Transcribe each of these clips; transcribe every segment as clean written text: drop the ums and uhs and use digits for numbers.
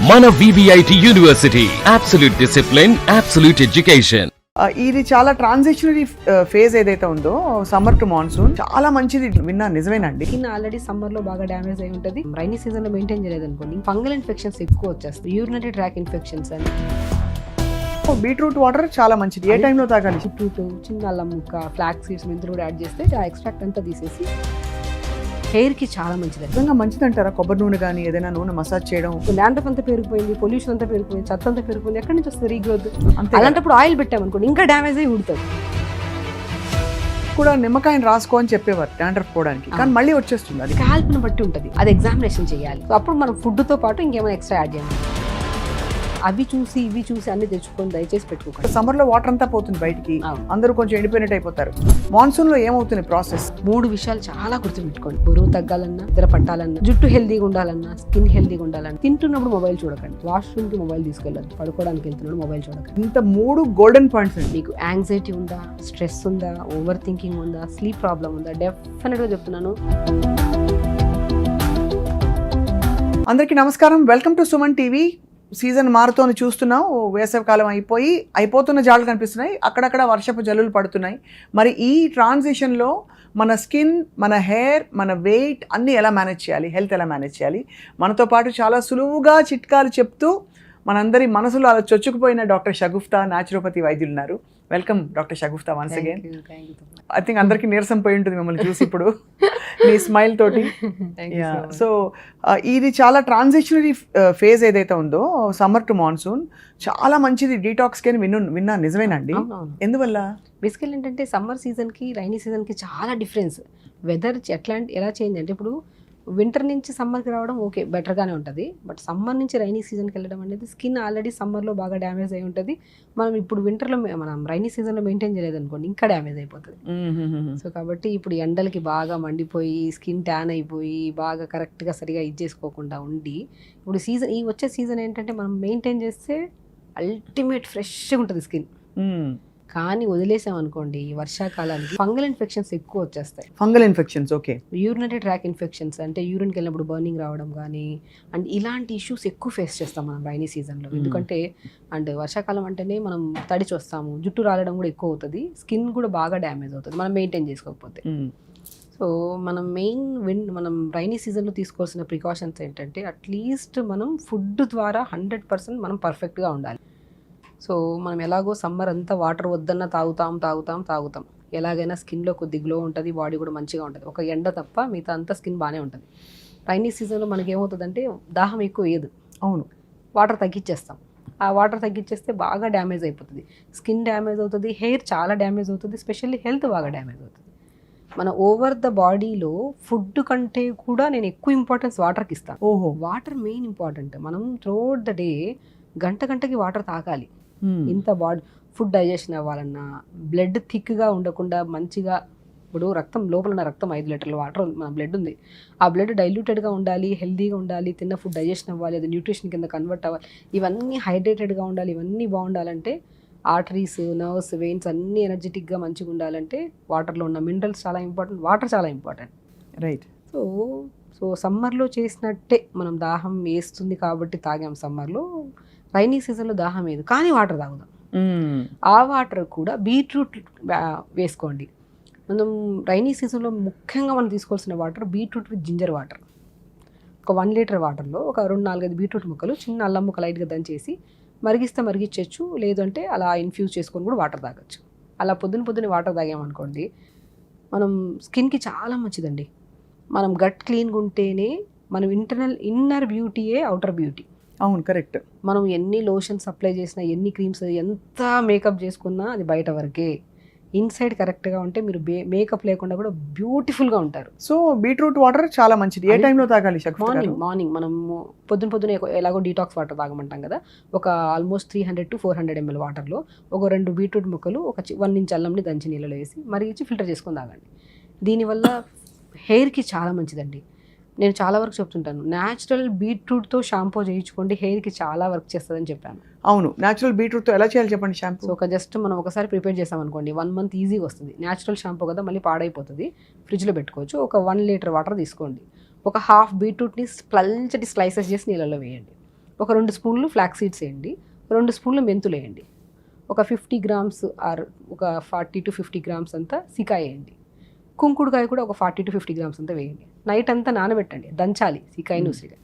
మన VVIT university absolute discipline, absolute education. ఇది చాలా ట్రాన్సిషనరీ ఫేజ్ ఏదైతే ఉందో సమ్మర్ టు మాన్సూన్ చాలా మంచిది విన్నా, నిజమేనండి. స్కిన్ ఆల్రెడీ సమ్మర్ లో బాగా డ్యామేజ్ అయి ఉంటుంది. రైనీ సీజన్ లో మెయింటైన్ చేయలేదు అనుకోండి, ఫంగల్ ఇన్ఫెక్షన్స్ ఎక్కువ వచ్చేస్తాయి, యూరినరీ ట్రాక్ ఇన్ఫెక్షన్స్ అని. బీట్రూట్ వాటర్ చాలా మంచిది. ఏ టైంలో తాగాలి? బీట్రూట్, చిన్న అల్లం ముక్క, ఫ్లాక్స్ సీడ్స్, మెంతులు కూడా యాడ్ చేస్తే ఆ ఎక్స్ట్రాక్ట్ అంతా తీసేసి హెయిర్ కి చాలా మంచిది. నిజంగా మంచిది అంటారా? కొబ్బరి నూనె కానీ ఏదైనా నూనె మసాజ్ చేయడం. ల్యాండ్రఫ్ అంతా పెరిగిపోయింది, పొల్యూషన్ అంతా పెరిగిపోయింది, చెత్త అంతా పెరిగిపోయింది, ఎక్కడి నుంచి వస్తుంది రీగ్రోత్? అలాంటప్పుడు ఆయిల్ పెట్టామనుకోండి ఇంకా డ్యామేజ్ అయ్యి ఉడుతుంది. కూడా నిమ్మకాయని రాసుకో అని చెప్పేవారు డాండ్రఫ్ పోవడానికి, కానీ మళ్ళీ వచ్చేస్తుంది. అది స్కాల్ప్ని బట్టి ఉంటుంది, అది ఎగ్జామినేషన్ చేయాలి. సో అప్పుడు మనం ఫుడ్తో పాటు ఇంకేమైనా ఎక్స్ట్రా యాడ్ చేయాలి. అవి చూసి ఇవి చూసి అన్ని తెచ్చుకొని దయచేసి పెట్టుకోకండి. సమ్మర్ లో వాటర్ అంతా పోతుంది బయటికి, అందరూ కొంచెం ఎండిపోయినట్టు అయిపోతారు. మాన్సూన్ లో ఏమవుతుంది ప్రాసెస్? 3 విషయాలు చాలా గుర్తుపెట్టుకోండి. బరువు తగ్గాలన్నా, నిద్ర పట్టాలన్నా, జుట్టు హెల్దీగా ఉండాలన్నా, స్కిన్ హెల్దీగా ఉండాలన్నా, తింటున్నప్పుడు మొబైల్ చూడకండి, వాష్రూమ్ కి మొబైల్ తీసుకెళ్ళదు, పడుకోవడానికి వెళ్తున్నాడు మొబైల్ చూడకండి. ఇంత 3 గోల్డెన్ పాయింట్స్ అండి. మీకు యాంగ్జైటీ ఉందా, స్ట్రెస్ ఉందా, ఓవర్ థింకింగ్ ఉందా, స్లీప్ ప్రాబ్లం ఉందా, డెఫినెట్ గా చెప్తున్నాను. అందరికీ నమస్కారం, welcome to Suman TV. Season మారుతోని చూస్తున్నాం, వేసవికాలం అయిపోతున్న జాడలు కనిపిస్తున్నాయి, అక్కడక్కడ వర్షపు జల్లులు పడుతున్నాయి. మరి ఈ ట్రాన్సిషన్లో మన స్కిన్, మన హెయిర్, మన వెయిట్ అన్నీ ఎలా మేనేజ్ చేయాలి, హెల్త్ ఎలా మేనేజ్ చేయాలి, మనతో పాటు చాలా సులువుగా చిట్కాలు చెప్తూ మనందరి మనసులో అలా చొచ్చుకుపోయిన డాక్టర్ షగుఫ్తా న్యాచురోపతి వైద్యులు ఉన్నారు. Welcome doctor Shagufta once again. I think అందరికీ నీరసం పోయి ఉంటుంది మిమ్మల్ని చూసి ఇప్పుడు మీ స్మైల్ తోటి. సో ఇది చాలా ట్రాన్సిషనరీ ఫేజ్ ఏదైతే ఉందో సమ్మర్ టు మాన్సూన్ చాలా మంచిది డీటాక్స్కి అని విన్నా, నిజమేనండి? ఎందువల్ల? బేసికల్ ఏంటంటే సమ్మర్ సీజన్కి రైనీ సీజన్కి చాలా డిఫరెన్స్. వెదర్ ఎలా చేంజ్ అంటే, ఇప్పుడు వింటర్ నుంచి సమ్మర్కి రావడం ఓకే బెటర్గానే ఉంటుంది, బట్ సమ్మర్ నుంచి రైనీ సీజన్కి వెళ్ళడం అనేది స్కిన్ ఆల్రెడీ సమ్మర్లో బాగా డ్యామేజ్ అయి ఉంటుంది. మనం ఇప్పుడు వింటర్లో మనం రైనీ సీజన్లో మెయింటైన్ చేయలేదు అనుకోండి, ఇంకా డ్యామేజ్ అయిపోతుంది. సో కాబట్టి ఇప్పుడు ఎండలకి బాగా మండిపోయి స్కిన్ ట్యాన్ అయిపోయి బాగా కరెక్ట్గా సరిగా ఇది చేసుకోకుండా ఉండి, ఇప్పుడు వచ్చే సీజన్ ఏంటంటే మనం మెయింటైన్ చేస్తే అల్టిమేట్ ఫ్రెష్గా ఉంటుంది స్కిన్. కానీ వదిలేసాం అనుకోండి, ఈ వర్షాకాలానికి ఫంగల్ ఇన్ఫెక్షన్స్ ఎక్కువ వచ్చేస్తాయి. Fungal infections, okay. Urinary tract infections అంటే యూరిన్కి వెళ్ళినప్పుడు బర్నింగ్ రావడం కానీ, అండ్ ఇలాంటి ఇష్యూస్ ఎక్కువ ఫేస్ చేస్తాం మనం రైనీ సీజన్లో. ఎందుకంటే అండ్ వర్షాకాలం అంటేనే మనం తడిచి వస్తాము, జుట్టు రాలడం కూడా ఎక్కువ అవుతుంది, స్కిన్ కూడా బాగా డ్యామేజ్ అవుతుంది మనం మెయింటైన్ చేసుకోకపోతే. సో మనం రైనీ సీజన్లో తీసుకోవాల్సిన ప్రికాషన్స్ ఏంటంటే, అట్లీస్ట్ మనం ఫుడ్ ద్వారా 100% మనం పర్ఫెక్ట్గా ఉండాలి. సో మనం ఎలాగో సమ్మర్ అంతా వాటర్ వద్దన్నా తాగుతాం, ఎలాగైనా స్కిన్లో కొద్ది గ్లో ఉంటుంది, బాడీ కూడా మంచిగా ఉంటుంది, ఒక ఎండ తప్ప మిగతా అంతా స్కిన్ బాగానే ఉంటుంది. రైనీ సీజన్లో మనకి ఏమవుతుందంటే దాహం ఎక్కువ వేయదు. అవును, వాటర్ తగ్గించేస్తాం. ఆ వాటర్ తగ్గించేస్తే బాగా డ్యామేజ్ అయిపోతుంది, స్కిన్ డ్యామేజ్ అవుతుంది, హెయిర్ చాలా డ్యామేజ్ అవుతుంది, స్పెషల్లీ హెల్త్ బాగా డ్యామేజ్ అవుతుంది. మన ఓవర్ ద బాడీలో ఫుడ్ కంటే కూడా నేను ఎక్కువ ఇంపార్టెన్స్ వాటర్కి ఇస్తాను. Water main important. మనం త్రూఅవుట్ ద డే గంటకి వాటర్ తాగాలి. ఇంత ఫుడ్ డైజెషన్ అవ్వాలన్నా, బ్లడ్ థిక్గా ఉండకుండా మంచిగా, ఇప్పుడు లోపల ఉన్న రక్తం 5 లీటర్ల వాటర్ మన బ్లడ్ ఉంది, ఆ బ్లడ్ డైల్యూటెడ్గా ఉండాలి, హెల్దీగా ఉండాలి, తిన్న ఫుడ్ డైజెషన్ అవ్వాలి, అది న్యూట్రిషన్ కింద కన్వర్ట్ అవ్వాలి, ఇవన్నీ హైడ్రేటెడ్గా ఉండాలి. ఇవన్నీ బాగుండాలంటే ఆర్టరీస్, నర్వ్స్, వెయిన్స్ అన్నీ ఎనర్జెటిక్గా మంచిగా ఉండాలంటే వాటర్లో ఉన్న మినరల్స్ చాలా ఇంపార్టెంట్, వాటర్ చాలా ఇంపార్టెంట్. రైట్. సో సమ్మర్లో చేసినట్టే మనం దాహం వేస్తుంది కాబట్టి తాగాం సమ్మర్లో, రైనీ సీజన్లో దాహం వేయదు కానీ వాటర్ తాగుదాం. ఆ వాటర్ కూడా బీట్రూట్ వేసుకోండి. మనం రైనీ సీజన్లో ముఖ్యంగా మనం తీసుకోవాల్సిన water beetroot with ginger water. ఒక 1 లీటర్ వాటర్లో ఒక 2-4 బీట్రూట్ ముక్కలు, చిన్న అల్లం ముక్క లైట్గా దంచేసి మరిగించవచ్చు, లేదంటే అలా ఇన్ఫ్యూజ్ చేసుకొని కూడా వాటర్ తాగొచ్చు. అలా పొద్దున వాటర్ తాగామనుకోండి, మనం స్కిన్కి చాలా మంచిదండి. మనం గట్ క్లీన్గా ఉంటేనే మనం ఇన్నర్ బ్యూటీయే అవుటర్ బ్యూటీ. అవును, కరెక్ట్. మనం ఎన్ని లోషన్స్ అప్లై చేసినా, ఎన్ని క్రీమ్స్, ఎంత మేకప్ చేసుకున్నా అది బయట వరకే. ఇన్సైడ్ కరెక్ట్గా ఉంటే మీరు మేకప్ లేకుండా కూడా బ్యూటిఫుల్గా ఉంటారు. సో బీట్రూట్ వాటర్ చాలా మంచిది. ఏ టైంలో తాగాలి? మార్నింగ్ మనం పొద్దున ఎలాగో డీటాక్స్ వాటర్ తాగమంటాం కదా, ఒక ఆల్మోస్ట్ 300 to 400 ml వాటర్లో ఒక 2 బీట్రూట్ ముక్కలు, ఒక 1 ఇంచ్ అల్లంని దంచి నీళ్ళలో వేసి మరిగించి ఫిల్టర్ చేసుకొని తాగండి. దీనివల్ల హెయిర్కి చాలా మంచిదండి. నేను చాలా వరకు చెప్తుంటాను, న్యాచురల్ బీట్రూట్తో షాంపూ చేయించుకోండి, హెయిర్కి చాలా వర్క్ చేస్తుందని చెప్పాను. అవును, న్యాచురల్ బీట్రూట్తో ఎలా చేయాలి చెప్పండి షాంపూ? సో జస్ట్ మనం ఒకసారి ప్రిపేర్ చేసామనుకోండి, 1 month ఈజీగా వస్తుంది. న్యాచురల్ షాంపూ కదా, మళ్ళీ పాడైపోతుంది, ఫ్రిడ్జ్లో పెట్టుకోవచ్చు. ఒక 1 లీటర్ వాటర్ తీసుకోండి, ఒక హాఫ్ బీట్రూట్ని పల్చటి స్లైసెస్ చేసి నీళ్ళలో వేయండి, ఒక 2 స్పూన్లు ఫ్లాక్స్ సీడ్స్ వేయండి, 2 స్పూన్లు మెంతులు వేయండి, ఒక 50 గ్రామ్స్ ఆర్ ఒక 40 to 50 గ్రామ్స్ అంతా సికాయ వేయండి, కుంకుడుకాయ కూడా ఒక 40 to 50 గ్రామ్స్ అంతా వేయండి. నైట్ అంతా నానబెట్టండి, దంచాలి సికాయను ఉసిరికాయ,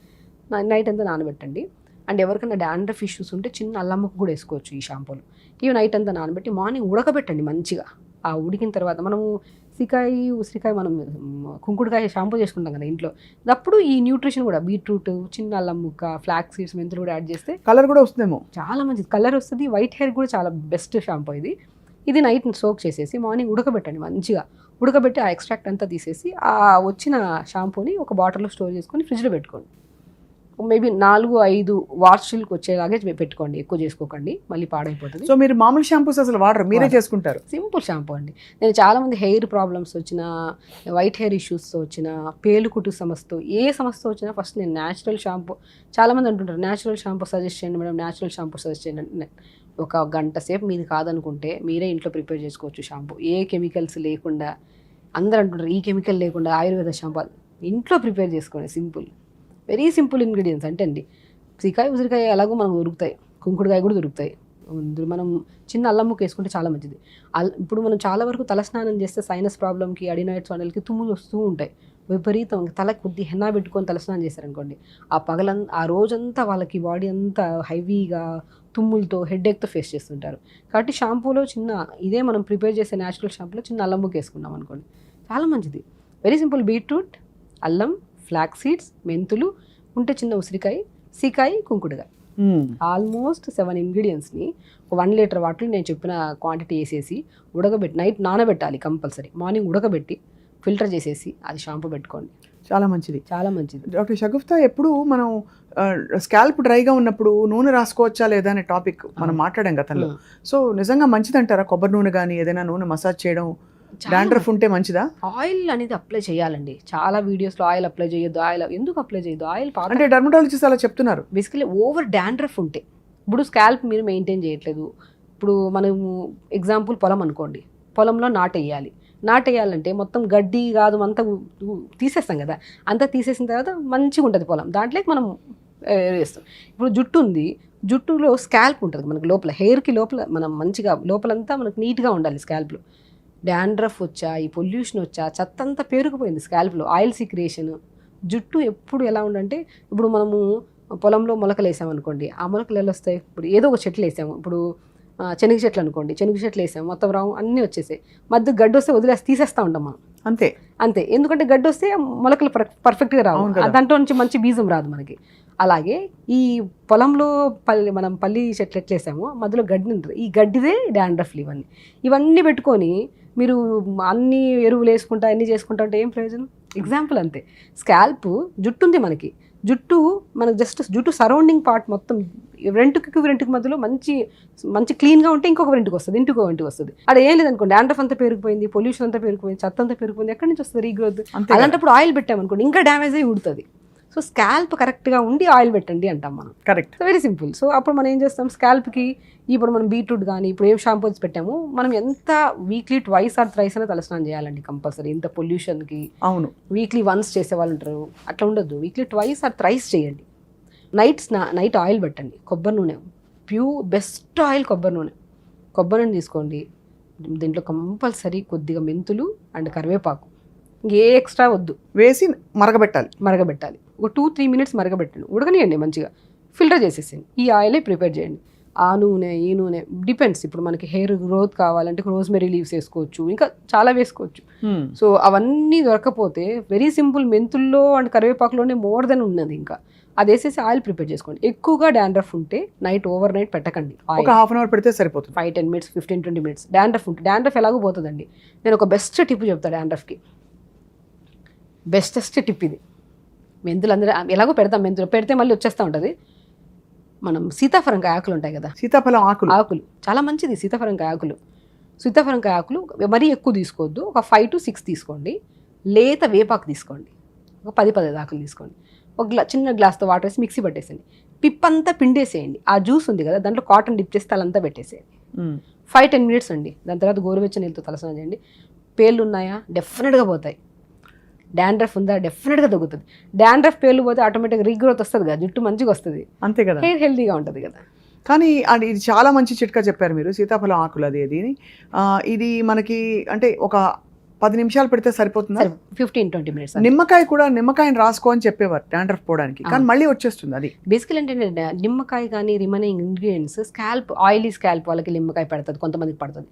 నైట్ అంతా నానబెట్టండి. అండ్ ఎవరికైనా డాండ్రఫ్ ఇష్యూస్ ఉంటే చిన్న అల్లం ముక్క కూడా వేసుకోవచ్చు ఈ షాంపూలు. ఇవి నైట్ అంతా నానబెట్టి మార్నింగ్ ఉడకబెట్టండి మంచిగా. ఆ ఉడికిన తర్వాత మనము సికాయ ఉసిరికాయ మనం కుంకుడుకాయ షాంపూ చేసుకుంటాం కదా ఇంట్లో, అప్పుడు ఈ న్యూట్రిషన్ కూడా బీట్రూట్, చిన్న అల్లం ముక్క, ఫ్లాక్స్ సీడ్స్, మెంతులు కూడా యాడ్ చేస్తే కలర్ కూడా వస్తుందేమో, చాలా మంచిది కలర్ వస్తుంది. వైట్ హెయిర్ కూడా చాలా బెస్ట్ షాంపూ ఇది. ఇది నైట్ సోక్ చేసేసి మార్నింగ్ ఉడకబెట్టండి మంచిగా. ఉడకబెట్టి ఆ ఎక్స్ట్రాక్ట్ అంతా తీసేసి ఆ వచ్చిన షాంపూని ఒక బాటిల్లో స్టోర్ చేసుకొని ఫ్రిడ్జ్లో పెట్టుకోండి. మేబీ 4-5 వాష్లకు వచ్చేలాగే పెట్టుకోండి, ఎక్కువ చేసుకోకండి, మళ్ళీ పాడైపోతుంది. సో మీరు మామూలు షాంపూస్ అసలు వాడరు, మీరే చేసుకుంటారు? సింపుల్ షాంపూ అండి. నేను చాలామంది హెయిర్ ప్రాబ్లమ్స్ వచ్చిన, వైట్ హెయిర్ ఇష్యూస్తో వచ్చిన, పేలుకుటు సమస్యతో ఏ సమస్య వచ్చినా ఫస్ట్ నేను న్యాచురల్ షాంపూ, చాలామంది అంటుంటారు న్యాచురల్ షాంపూ సజెస్ట్ చేయండి మేడం, న్యాచురల్ షాంపూ సజెస్ట్ చేయండి. ఒక గంట సేపు మీది కాదనుకుంటే మీరే ఇంట్లో ప్రిపేర్ చేసుకోవచ్చు షాంపూ, ఏ కెమికల్స్ లేకుండా. అందరూ అంటుంటారు ఈ కెమికల్ లేకుండా ఆయుర్వేద షాంపూ, ఇంట్లో ప్రిపేర్ చేసుకోండి. Simple, very simple ingredients. అంటే అండి సికాయ ఉసిరికాయ ఎలాగో మనకు దొరుకుతాయి, కుంకుడుకాయ కూడా దొరుకుతాయి. మనం చిన్న అల్లం ముక్క వేసుకుంటే చాలా మంచిది. ఇప్పుడు మనం చాలా వరకు తలస్నానం చేస్తే సైనస్ ప్రాబ్లంకి, అడినాయిడ్స్ వాళ్ళకి తుమ్ములు వస్తూ ఉంటాయి విపరీతం. తల కొద్ది హెన్నా పెట్టుకొని తలస్నానం చేశారనుకోండి, ఆ రోజంతా వాళ్ళకి బాడీ అంతా హెవీగా తుమ్ములతో, హెడేక్తో ఫేస్ చేస్తుంటారు. కాబట్టి షాంపూలో చిన్న ఇదే మనం ప్రిపేర్ చేసే న్యాచురల్ షాంపూలో చిన్న అల్లం ముక్క వేసుకున్నాం అనుకోండి, చాలా మంచిది. Very simple. బీట్రూట్, అల్లం, ఫ్లాక్స్ సీడ్స్, మెంతులు ఉంటే చిన్న ఉసిరికాయ, సికాయ, కుంకుడుకాయ, ఆల్మోస్ట్ 7 ఇంగ్రీడియంట్స్ని 1 లీటర్ వాటర్ నేను చెప్పిన క్వాంటిటీ వేసేసి ఉడకబెట్టి నైట్ నానబెట్టాలి కంపల్సరీ. మార్నింగ్ ఉడకబెట్టి ఫిల్టర్ చేసేసి అది షాంపూ పెట్టుకోండి, చాలా మంచిది, చాలా మంచిది. డాక్టర్ షగుఫ్తా, ఎప్పుడు మనం స్కాల్ప్ డ్రైగా ఉన్నప్పుడు నూనె రాసుకోవచ్చా లేదా అనే టాపిక్ మనం మాట్లాడాం గతంలో. సో నిజంగా మంచిది అంటారా కొబ్బరి నూనె కానీ ఏదైనా నూనె మసాజ్ చేయడం? డాండ్రఫ్ ఉంటే మంచిదా? ఆయిల్ అనేది అప్లై చేయాలండి. చాలా వీడియోస్లో ఆయిల్ అప్లై చేయొద్దు, ఆయిల్ ఎందుకు అప్లై చేయొద్దు, ఆయిల్ అంటే డర్మటాలజిస్ట్ అలా చెప్తున్నారు. బేసికలీ ఓవర్ డాండ్రఫ్ ఉంటే, ఇప్పుడు స్కాల్ప్ మీరు మెయింటైన్ చేయట్లేదు. ఇప్పుడు మనము ఎగ్జాంపుల్ పొలం అనుకోండి, పొలంలో నాటేయాలంటే మొత్తం గడ్డి కాదు అంతా తీసేస్తాం కదా, అంతా తీసేసిన తర్వాత మంచిగా ఉంటుంది పొలం, దాంట్లోకి మనం వేస్తాం. ఇప్పుడు జుట్టు ఉంది, జుట్టులో స్కాల్ప్ ఉంటుంది మనకి లోపల, హెయిర్కి లోపల మనం మంచిగా లోపలంతా మనకు నీట్గా ఉండాలి. స్కాల్ప్లో డాండ్రఫ్ వచ్చా, ఈ పొల్యూషన్ వచ్చా, చెత్త అంతా పేరుకుపోయింది స్కాల్ప్లో, ఆయిల్ సీక్రియేషన్. జుట్టు ఎప్పుడు ఎలా ఉండంటే, ఇప్పుడు మనము పొలంలో మొలకలు వేసామనుకోండి, ఆ మొలకలు ఎలా వస్తాయి? ఇప్పుడు ఏదో ఒక చెట్లు వేసాము, ఇప్పుడు శనగ చెట్లు అనుకోండి, శనగ చెట్లు వేసాము, మొత్తం రావు అన్నీ వచ్చేసాయి, మధ్య గడ్డి వస్తే వదిలేసి తీసేస్తూ ఉంటాం మనం. అంతే ఎందుకంటే గడ్డి వస్తే మొలకలు పర్ఫెక్ట్గా రావు, దాంట్లో నుంచి మంచి బీజం రాదు మనకి. అలాగే ఈ పొలంలో మనం పల్లి చెట్లు ఎట్లా వేసామో మధ్యలో గడ్డి ఉంటుంది, ఈ గడ్డిదే డాండ్రఫ్లు. ఇవన్నీ పెట్టుకొని మీరు అన్ని ఎరువులు వేసుకుంటా అన్నీ చేసుకుంటా అంటే ఏం ప్రయోజనం? ఎగ్జాంపుల్ అంతే. స్కాల్ప్ జుట్టు ఉంది మనకి, మనకు జస్ట్ జుట్టు సరౌండింగ్ పార్ట్ మొత్తం వెంట్రుకి మధ్యలో మంచి క్లీన్గా ఉంటే ఇంకొక వెంట్రుకు వస్తుంది. అక్కడ ఏం లేదనుకోండి, డాండ్రఫ్ అంతా పెరిగిపోయింది, పొల్యూషన్ అంతా పెరిగిపోయింది, చెత్త అంతా పెరిగిపోయింది, ఎక్కడి నుంచి వస్తుంది రీగ్రోత్? అలాంటప్పుడు ఆయిల్ పెట్టామనుకోండి ఇంకా డ్యామేజ్ అయ్యి ఉడుతుంది. సో స్కాల్ప్ కరెక్ట్గా ఉండి ఆయిల్ పెట్టండి అంటాం మనం. Correct, very simple. సో అప్పుడు మనం ఏం చేస్తాం, స్కాల్ప్కి ఇప్పుడు మనం బీట్రూట్ కానీ ఇప్పుడు ఏం షాంపూస్ పెట్టాము, మనం ఎంత వీక్లీ 2 or 3 అయినా తలస్నానం చేయాలండి కంపల్సరీ. ఇంత పొల్యూషన్కి అవును వీక్లీ వన్స్ చేసే వాళ్ళు ఉంటారు, అట్లా ఉండొద్దు. వీక్లీ 2 or 3 చేయండి. నైట్ ఆయిల్ పెట్టండి, కొబ్బరి నూనె, బెస్ట్ ఆయిల్ కొబ్బరి నూనె తీసుకోండి. దీంట్లో కంపల్సరీ కొద్దిగా మెంతులు అండ్ కరివేపాకు, ఏ ఎక్స్ట్రా వద్దు, వేసి మరగబెట్టాలి. ఒక 2-3 minutes మరగబెట్టండి, ఉడకనియండి మంచిగా, ఫిల్టర్ చేసేసేయండి. ఈ ఆయిలే ప్రిపేర్ చేయండి. ఆ నూనె ఈ నూనె డిపెండ్స్. ఇప్పుడు మనకి హెయిర్ గ్రోత్ కావాలంటే రోజ్మెరీ లీవ్స్ వేసుకోవచ్చు, ఇంకా చాలా వేసుకోవచ్చు. సో అవన్నీ దొరకపోతే వెరీ సింపుల్, మెంతుల్లో అండ్ కరివేపాకులోనే మోర్ దెన్ ఉన్నది. ఇంకా అది వేసేసి ఆయిల్ ప్రిపేర్ చేసుకోండి. ఎక్కువగా డాండ్రఫ్ ఉంటే ఓవర్ నైట్ పెట్టకండి, ఒక 1/2 hour పెడితే సరిపోతుంది. 5-10 minutes 15-20 minutes డాండ్రఫ్ ఉంటే, డాండ్రఫ్ ఎలాగో పోతుందండి. నేను ఒక బెస్ట్ టిప్ చెప్తాను డాండ్రఫ్కి, బెస్టెస్ట్ టిప్ ఇది. మెంతులు అందరూ ఎలాగో పెడతాం, మెంతులు పెడితే మళ్ళీ వచ్చేస్తూ ఉంటుంది. మనం సీతాఫలంకాయ ఆకులు ఉంటాయి కదా, సీతాఫలం ఆకులు చాలా మంచిది. సీతాఫలంకాయ ఆకులు మరీ ఎక్కువ తీసుకోవద్దు, ఒక 5 to 6 తీసుకోండి. లేత వేపాకు తీసుకోండి, ఒక 10-15 ఆకులు తీసుకోండి. ఒక చిన్న గ్లాస్తో వాటర్ వేసి మిక్సీ పట్టేసేయండి, పిప్పంతా పిండేసేయండి. ఆ జ్యూస్ ఉంది కదా దాంట్లో కాటన్ డిప్ చేస్తే అలంతా పెట్టేసేయండి. 5-10 minutes అండి. దాని తర్వాత గోరువెచ్చని నీళ్ళతో తలస్నానం చేయండి. పేర్లు ఉన్నాయా? డెఫినెట్గా పోతాయి. డాండ్రఫ్ ఉందా, డెఫినెట్గా తగ్గుతుంది. డాండ్రఫ్ పేర్లు పోతే ఆటోమేటిక్గా రీగ్రోత్ వస్తుంది కదా, జుట్టు మంచిగా వస్తుంది, అంతే కదా. హెయిర్ హెల్దీగా ఉంటుంది కదా. కానీ అది ఇది చాలా మంచి చిట్కా చెప్పారు మీరు, సీతాఫలం ఆకులు అది అది. ఇది మనకి అంటే ఒక 10 నిమిషాలు పెడితే సరిపోతుందా? 15-20 minutes. నిమ్మకాయ కూడా, నిమ్మకాయని రాసుకో అని చెప్పేవారు డాండ్రఫ్ పోవడానికి, కానీ మళ్ళీ వచ్చేస్తుంది అది. బేసికల్ ఏంటంటే నిమ్మకాయ కానీ remaining ingredients scalp, oily scalp వాళ్ళకి నిమ్మకాయ పడుతుంది, కొంతమందికి పడుతుంది.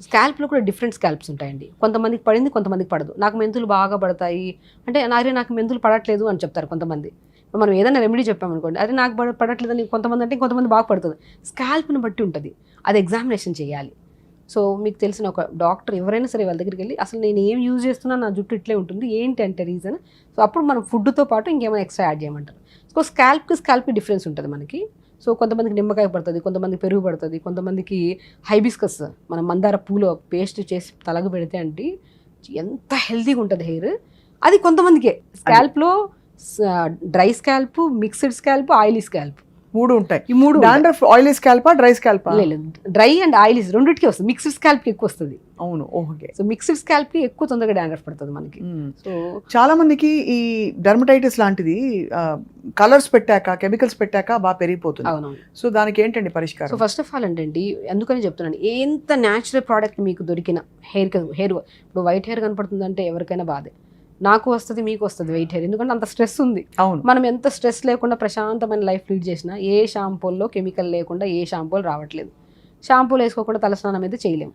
స్కాల్ప్లో కూడా డిఫరెంట్ స్కాల్ప్స్ ఉంటాయండి, కొంతమందికి పడింది కొంతమందికి పడదు. నాకు మెంతులు బాగా పడతాయి అంటే నాకు మెంతులు పడట్లేదు అని చెప్తారు కొంతమంది. మనం ఏదైనా రెమెడీ చెప్పామనుకోండి, అది నాకు పడట్లేదని కొంతమంది అంటే కొంతమంది బాగా పడుతుంది. స్కాల్ప్ని బట్టి ఉంటుంది, అది ఎగ్జామినేషన్ చేయాలి. సో మీకు తెలిసిన ఒక డాక్టర్ ఎవరైనా సరే వాళ్ళ దగ్గరికి వెళ్ళి అసలు నేను ఏం యూజ్ చేస్తున్నా, నా జుట్టు ఇట్లే ఉంటుంది ఏంటి అంటే రీజన్. సో అప్పుడు మనం ఫుడ్తో పాటు ఇంకేమైనా ఎక్స్ట్రా యాడ్ చేయమంటారు. సో స్కాల్ప్కి డిఫరెన్స్ ఉంటుంది మనకి. సో కొంతమందికి నిమ్మకాయ పడుతుంది, కొంతమందికి పెరుగు పడుతుంది, కొంతమందికి హైబిస్కస్ మన మందార పూలో పేస్ట్ చేసి తలకు పెడితే అంటే ఎంత హెల్తీగా ఉంటుంది హెయిర్. అది కొంతమందికే. స్కాల్ప్లో dry scalp, mixed scalp, oily scalp 3 ఉంటాయి. ఈ 3 డాండ్రఫ్ ఆయిలీ స్కాల్పా, డ్రై స్కాల్పా? లేదు, డ్రై అండ్ ఆయిలీ రెండింటికి వస్తుంది. మిక్స్డ్ స్కాల్ప్కి ఎక్కువ వస్తుంది. అవును, ఓకే. సో మిక్స్డ్ స్కాల్ప్కి ఎక్కువ తొందరగా డాండ్రఫ్ పడుతుంది మనకి. సో చాలా మందికి ఈ డర్మటైటిస్ లాంటిది కలర్స్ పెట్టాక, కెమికల్స్ పెట్టాక బాగా పెరిగిపోతుంది. అవునవును. సో దానికి ఏంటండి పరిష్కారం? సో ఫస్ట్ ఆఫ్ ఆల్ అంటే అందుకని చెప్తున్నాను, ఎంత న్యాచురల్ ప్రోడక్ట్ మీకు దొరికిన హెయిర్ ఇప్పుడు వైట్ హెయిర్ కనపడుతుందంటే ఎవరికైనా బాధే. నాకు వస్తుంది, మీకు వస్తుంది వైట్ హెయిర్, ఎందుకంటే అంత స్ట్రెస్ ఉంది. అవును. మనం ఎంత స్ట్రెస్ లేకుండా ప్రశాంతమైన లైఫ్ లీడ్ చేసినా ఏ షాంపూల్లో కెమికల్ లేకుండా ఏ షాంపూలు రావట్లేదు. షాంపూలు వేసుకోకుండా తలస్నానం అయితే చేయలేము,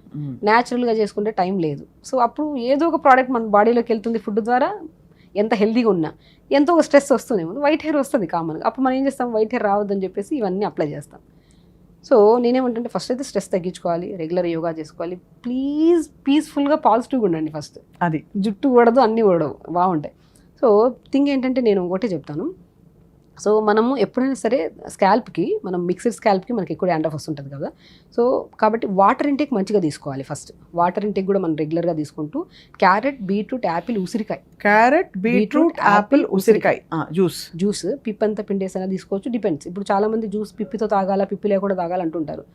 న్యాచురల్గా చేసుకుంటే టైం లేదు. సో అప్పుడు ఏదో ఒక ప్రోడక్ట్ మన బాడీలోకి వెళ్తుంది ఫుడ్ ద్వారా. ఎంత హెల్దీగా ఉన్నా ఎంతో ఒక స్ట్రెస్ వస్తూనే ఉంది, వైట్ హెయిర్ వస్తుంది కామన్గా. అప్పుడు మనం ఏం చేస్తాం, వైట్ హెయిర్ రావద్దని చెప్పేసి ఇవన్నీ అప్లై చేస్తాం. సో నేనేమంటే ఫస్ట్ అయితే స్ట్రెస్ తగ్గించుకోవాలి, రెగ్యులర్ యోగా చేసుకోవాలి, ప్లీజ్ పీస్ఫుల్గా పాజిటివ్గా ఉండండి ఫస్ట్. అది జుట్టు ఊడదు, అన్నీ ఊడవు, బాగుంటాయి. సో థింగ్ ఏంటంటే నేను ఒకటే చెప్తాను. సో మనము ఎప్పుడైనా సరే స్కాల్ప్కి, మనం మిక్స్డ్ స్కాల్ప్కి మనకి ఎక్కువ డాండ్రఫ్ వస్తుంటుంది కదా. సో కాబట్టి వాటర్ ఇంటేక్ మంచిగా తీసుకోవాలి ఫస్ట్. వాటర్ ఇంటేక్ కూడా మనం రెగ్యులర్గా తీసుకుంటూ క్యారెట్, బీట్రూట్, యాపిల్, ఉసిరికాయ. క్యారెట్, బీట్రూట్, యాపిల్, ఉసిరికాయ జ్యూస్ పిప్పి అంతా పిండేసైనా తీసుకోవచ్చు, డిపెండ్స్. ఇప్పుడు చాలామంది జ్యూస్ పిప్పితో తాగాల, పిప్పి లేకుండా తాగాలంటుంటారు.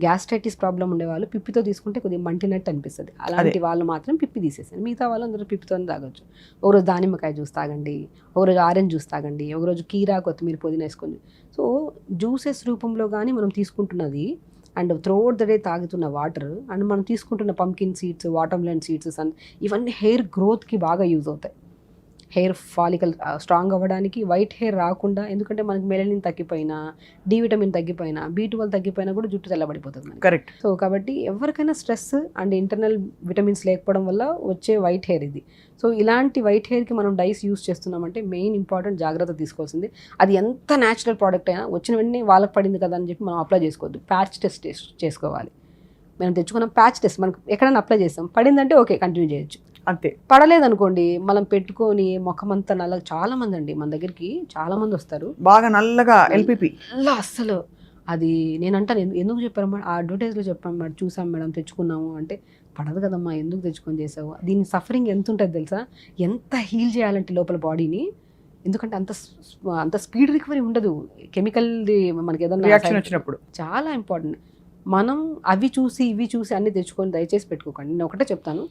గ్యాస్ట్రైటిస్ ప్రాబ్లం ఉండేవాళ్ళు పిప్పితో తీసుకుంటే కొద్దిగా మంటినట్టు అనిపిస్తుంది, అలాంటి వాళ్ళు మాత్రం పిప్పి తీసేసారు. మిగతా వాళ్ళు అందరూ పిప్పితోనే తాగొచ్చు. ఒకరోజు దానిమ్మకాయ జ్యూస్ తాగండి, ఒకరోజు ఆరెంజ్ జ్యూస్ తాగండి, ఒకరోజు కీరా, కొత్తిమీర, పుదీనా వేసుకొని. సో జ్యూసెస్ రూపంలో కానీ మనం తీసుకుంటున్నది అండ్ త్రూఅవుట్ ద డే తాగుతున్న వాటర్ అండ్ మనం తీసుకుంటున్న pumpkin seeds, watermelon seeds and ఇవన్నీ హెయిర్ గ్రోత్కి బాగా యూజ్ అవుతాయి. హెయిర్ ఫాలికల్ స్ట్రాంగ్ అవ్వడానికి, వైట్ హెయిర్ రాకుండా. ఎందుకంటే మనకి మెలనిన్ తగ్గిపోయినా, డి విటమిన్ తగ్గిపోయినా, B12 తగ్గిపోయినా కూడా జుట్టు తెల్లబడిపోతుంది మనకి. కరెక్ట్. సో కాబట్టి ఎవరికైనా స్ట్రెస్ అండ్ ఇంటర్నల్ విటమిన్స్ లేకపోవడం వల్ల వచ్చే వైట్ హెయిర్ ఇది. సో ఇలాంటి వైట్ హెయిర్కి మనం డైస్ యూస్ చేస్తున్నామంటే మెయిన్ ఇంపార్టెంట్ జాగ్రత్త తీసుకోవాల్సింది. అది ఎంత న్యాచురల్ ప్రోడక్ట్ అయినా వచ్చిన వెంటనే వాళ్ళకి పడింది కదా అని చెప్పి మనం అప్లై చేసుకోవద్దు. ప్యాచ్ టెస్ట్ చేసుకోవాలి. మనం తెచ్చుకున్నాం ప్యాచ్ టెస్ట్, మనకు ఎక్కడైనా అప్లై చేస్తాం, పడిందంటే ఓకే కంటిన్యూ చేయొచ్చు. అంతే. పడలేదనుకోండి మనం పెట్టుకొని ముఖమంతా నల్లగా. చాలా మంది అండి మన దగ్గరికి చాలా మంది వస్తారు బాగా నల్లగా, LPP అలా. అస్సలు అది నేనంటాను, ఎందుకు చెప్పారమ్మా, ఆ అడ్వర్టైజ్లో చెప్పాం మేడం, చూసాం మేడం, తెచ్చుకున్నాము అంటే, పడదు కదమ్మా, ఎందుకు తెచ్చుకొని చేసావు. దీని సఫరింగ్ ఎంత ఉంటుంది తెలుసా, ఎంత హీల్ చేయాలంటే లోపల బాడీని. ఎందుకంటే అంత స్పీడ్ రికవరీ ఉండదు కెమికల్ది. మనకి ఏదైనా రియాక్షన్ వచ్చినప్పుడు చాలా ఇంపార్టెంట్. మనం అవి చూసి ఇవి చూసి అన్ని తెచ్చుకొని దయచేసి పెట్టుకోకండి. నేను ఒకటే చెప్తాను,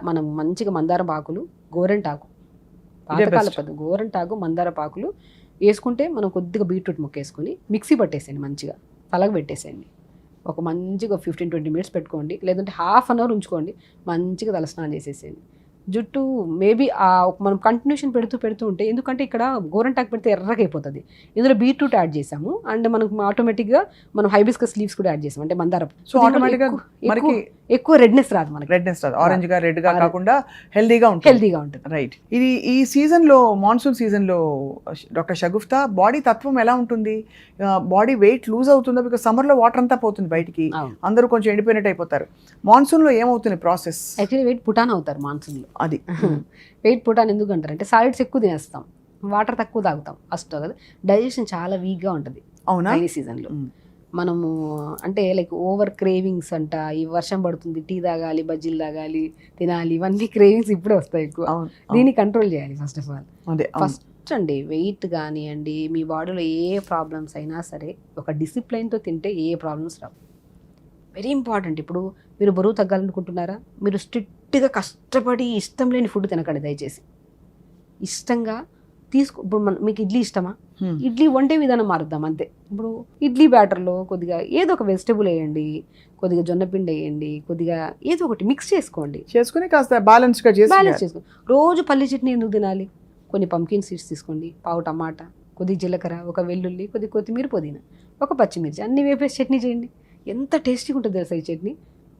మనం మంచిగా మందారం ఆకులు, గోరెంటాకు, పాతకాల పద్ధతి గోరెంటాకు, మందార పాకులు వేసుకుంటే మనం కొద్దిగా బీట్రూట్ ముక్క వేసుకొని మిక్సీ పట్టేసేయండి, మంచిగా తలకు పెట్టేసేయండి. ఒక మంచిగా 15-20 minutes పెట్టుకోండి, లేదంటే హాఫ్ అన్ అవర్ ఉంచుకోండి, మంచిగా తలస్నానం చేసేసేయండి. జుట్టు మేబీ మనం కంటిన్యూషన్ పెడుతూ ఉంటే, ఎందుకంటే ఇక్కడ గోరంటాకు పెడితే ఎర్రగా అయిపోతుంది, ఇందులో బీట్రూట్ యాడ్ చేసాము అండ్ మనకు ఆటోమేటిక్గా మనం హైబిస్కస్ లీవ్స్ కూడా యాడ్ చేసాం అంటే మందార. సో ఆటోమేటిక్గా మనకి ఎక్కువ రెడ్నెస్ రాదు, మనకి రెడ్నెస్ రాదు, ఆరెంజ్ గా రెడ్ గా కాకుండా హెల్దీగా ఉంటుంది. రైట్. ఇది ఈ సీజన్ లో, మాన్సూన్ సీజన్ లో డాక్టర్ షగుఫ్తా, బాడీ తత్వం ఎలా ఉంటుంది? బాడీ వెయిట్ లూజ్ అవుతుందా? బికాస్ సమ్మర్ లో వాటర్ అంతా పోతుంది బయటికి, అందరూ కొంచెం ఎండిపోయినట్టు అయిపోతారు. మాన్సూన్ లో ఏమవుతుంది ప్రాసెస్? యాక్చువల్లీ వెయిట్ పుటాన్ అవుతారు మాన్సూన్ లో. అది వెయిట్ పుటాన్ ఎందుకు అంటారు అంటే, సాలిడ్స్ ఎక్కువ తినేస్తాం, వాటర్ తక్కువ తాగుతాం, ఫస్ట్ కదా డైజెషన్ చాలా వీక్గా ఉంటుంది. అవునా? రైనీ సీజన్లో మనము అంటే లైక్ ఓవర్ క్రేవింగ్స్ అంట, ఈ వర్షం పడుతుంది, టీ తాగాలి, బజ్జీలు తాగాలి, తినాలి, ఇవన్నీ క్రేవింగ్స్ ఇప్పుడే వస్తాయి ఎక్కువ. దీన్ని కంట్రోల్ చేయాలి ఫస్ట్ ఆఫ్ ఆల్. ఫస్ట్ అండి వెయిట్ కానివ్వండి, మీ బాడీలో ఏ ప్రాబ్లమ్స్ అయినా సరే ఒక డిసిప్లైన్తో తింటే ఏ ప్రాబ్లమ్స్ రావు. Very important. ఇప్పుడు మీరు బరువు తగ్గాలనుకుంటున్నారా, మీరు గట్టిగా కష్టపడి ఇష్టం లేని ఫుడ్ తినకండి దయచేసి. ఇష్టంగా ఇప్పుడు మీకు ఇడ్లీ ఇష్టమా, ఇడ్లీ వండే విధానం మారుద్దాం అంతే. ఇప్పుడు ఇడ్లీ బ్యాటర్లో కొద్దిగా ఏదో ఒక వెజిటబుల్ వేయండి, కొద్దిగా జొన్నపిండి వేయండి, కొద్దిగా ఏదో ఒకటి మిక్స్ చేసుకుని కాస్త బ్యాలెన్స్గా చేసుకోండి. రోజు పల్లి చట్నీ ఎందుకు తినాలి? కొన్ని పంకిన్ సీడ్స్ తీసుకోండి, పావు టమాటా, కొద్ది జీలకర్ర, ఒక వెల్లుల్లి, కొద్ది కొత్తిమీర, పుదీనా, ఒక పచ్చిమిర్చి, అన్ని వేపేసి చట్నీ చేయండి. ఎంత టేస్టీగా ఉంటుంది తెలుసా ఈ చట్నీ.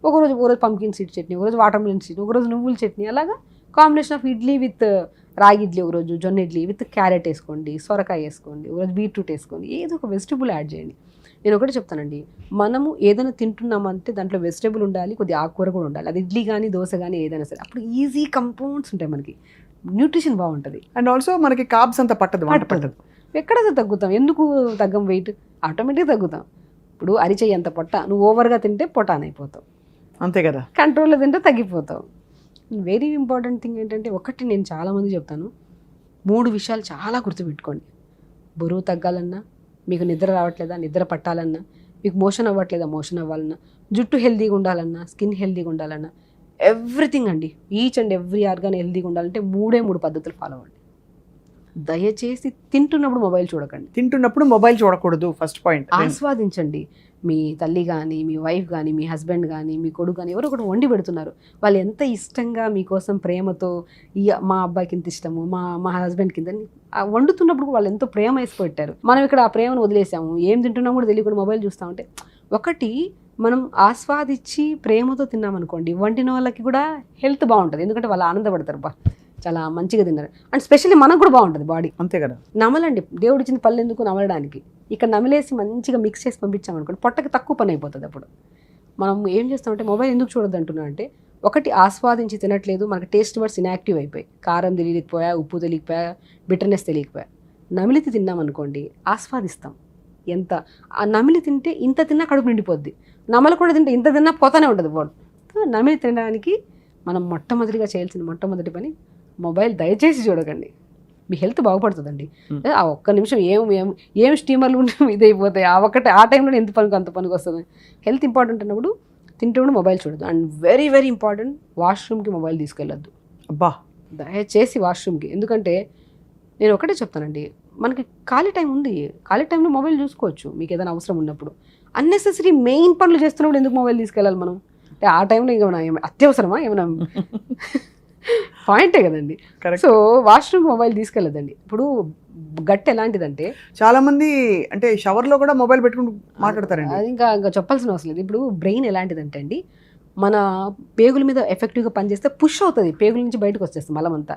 ఒకరోజు పంకిన్ సీడ్ చట్నీ, ఒకరోజు వాటర్ మిలన్ సీడ్, ఒకరోజు నువ్వుల చట్నీ, అలాగా కాంబినేషన్ ఆఫ్ ఇడ్లీ విత్ రాగి ఇడ్లీ, ఒకరోజు జొన్న ఇడ్లీ విత్ క్యారెట్ వేసుకోండి, సొరకాయ వేసుకోండి, ఒకరోజు బీట్రూట్ వేసుకోండి, ఏదో ఒక వెజిటబుల్ యాడ్ చేయండి. నేను ఒకటి చెప్తానండి, మనము ఏదైనా తింటున్నామంటే దాంట్లో వెజిటబుల్ ఉండాలి, కొద్దిగా ఆకుకూర కూడా ఉండాలి. అది ఇడ్లీ కానీ దోశ కానీ ఏదైనా సరే, అప్పుడు ఈజీ కంపౌండ్స్ ఉంటాయి, మనకి న్యూట్రిషన్ బాగుంటుంది. అండ్ ఆల్సో మనకి కార్బ్స్ అంత పట్టదు. ఎక్కడ తగ్గుతాం? ఎందుకు తగ్గం? వెయిట్ ఆటోమేటిక్గా తగ్గుతాం. ఇప్పుడు అరిచేయి ఎంత పొట్ట, నువ్వు ఓవర్గా తింటే పొటాన్ అయిపోతావు, అంతే కదా. కంట్రోల్లో తింటే తగ్గిపోతావు. వెరీ ఇంపార్టెంట్ థింగ్ ఏంటంటే, ఒకటి నేను చాలామంది చెప్తాను, 3 విషయాలు చాలా గుర్తుపెట్టుకోండి. బరువు తగ్గాలన్నా, మీకు నిద్ర రావట్లేదా, నిద్ర పట్టాలన్నా, మీకు మోషన్ అవ్వట్లేదా, మోషన్ అవ్వాలన్నా, జుట్టు హెల్తీగా ఉండాలన్నా, స్కిన్ హెల్తీగా ఉండాలన్నా, ఎవ్రీథింగ్ అండి, ఈచ్ అండ్ ఎవ్రీ ఆర్గాన్ హెల్తీగా ఉండాలంటే 3 పద్ధతులు ఫాలో అవ్వండి. దయచేసి తింటున్నప్పుడు మొబైల్ చూడకండి. తింటున్నప్పుడు మొబైల్ చూడకూడదు. First point. ఆస్వాదించండి. మీ తల్లి కానీ, మీ వైఫ్ కానీ, మీ హస్బెండ్ కానీ, మీ కొడుకు కానీ, ఎవరో ఒకటి వండి పెడుతున్నారు, వాళ్ళు ఎంత ఇష్టంగా మీకోసం ప్రేమతో, మా అబ్బాయికి ఇంత ఇష్టము, మా హస్బెండ్ కింద వండుతున్నప్పుడు వాళ్ళు ఎంతో ప్రేమ వేసి పెట్టారు. మనం ఇక్కడ ఆ ప్రేమను వదిలేసాము, ఏం తింటున్నాం కూడా తెలియకుండా మొబైల్ చూస్తామంటే, ఒకటి మనం ఆస్వాదించి ప్రేమతో తిన్నామనుకోండి, వండిన వాళ్ళకి కూడా హెల్త్ బాగుంటుంది. ఎందుకంటే వాళ్ళు ఆనందపడతారు, బా చాలా మంచిగా తిన్నారు. అండ్ స్పెషల్లీ మనకు కూడా బాగుంటుంది బాడీ. అంతే కదా. నమలండి, దేవుడు ఇచ్చిన పళ్ళు ఎందుకు నమలడానికి. ఇక్కడ నమిలేసి మంచిగా మిక్స్ చేసి పంపించామనుకోండి, పొట్టకి తక్కువ పని అయిపోతుంది. అప్పుడు మనం ఏం చేస్తామంటే, మొబైల్ ఎందుకు చూడొద్దు అంటున్నా అంటే, ఒకటి ఆస్వాదించి తినట్లేదు, మనకి టేస్ట్ వర్డ్స్ ఇన్యాక్టివ్ అయిపోయి, కారం తెలియకపోయా, ఉప్పు తెలియకపోయా, బిటర్నెస్ తెలియకపోయా, నమిలితి తిన్నామనుకోండి ఆస్వాదిస్తాం. ఎంత ఆ నమిలి తింటే ఇంత తిన్నా కడుపు నిండిపోద్ది, నమల కూడా తింటే ఇంత తిన్నా పోతానే ఉంటుంది బాడీ. నమిలి తినడానికి మనం మొట్టమొదటిగా చేయాల్సిన మొట్టమొదటి పని, మొబైల్ దయచేసి చూడకండి. మీ హెల్త్ బాగుపడుతుందండి. ఆ ఒక్క నిమిషం ఏం స్టీమర్లు ఉంటే ఇదైపోతాయి, ఆ టైంలో ఎంత పనికి అంత పనికి వస్తుంది. హెల్త్ ఇంపార్టెంట్ అన్నప్పుడు తింటూ మొబైల్ చూడదు. అండ్ వెరీ వెరీ ఇంపార్టెంట్, వాష్రూమ్కి మొబైల్ తీసుకెళ్ళొద్దు. అబ్బా, దయచేసి వాష్రూమ్కి. ఎందుకంటే నేను ఒకటే చెప్తానండి, మనకి ఖాళీ టైం ఉంది, ఖాళీ టైంలో మొబైల్ చూసుకోవచ్చు మీకు ఏదైనా అవసరం ఉన్నప్పుడు. అన్నెసెసరీ మెయిన్ పనులు చేస్తున్నప్పుడు ఎందుకు మొబైల్ తీసుకెళ్ళాలి మనం? అంటే ఆ టైంలో ఏమైనా అత్యవసరమా, ఏమైనా పాయింటే కదండి. సో వాష్రూమ్ మొబైల్ తీసుకెళ్ళదండి. ఇప్పుడు గట్ ఎలాంటిదంటే, చాలా మంది అంటే షవర్లో కూడా మొబైల్ పెట్టుకుని మాట్లాడతారండి. అది ఇంకా చెప్పాల్సిన అవసరం లేదు. ఇప్పుడు బ్రెయిన్ ఎలాంటిదంటే అండి, మన పేగుల మీద ఎఫెక్టివ్గా పనిచేస్తే పుష్ అవుతుంది, పేగుల నుంచి బయటకు వచ్చేస్తుంది మలమంతా.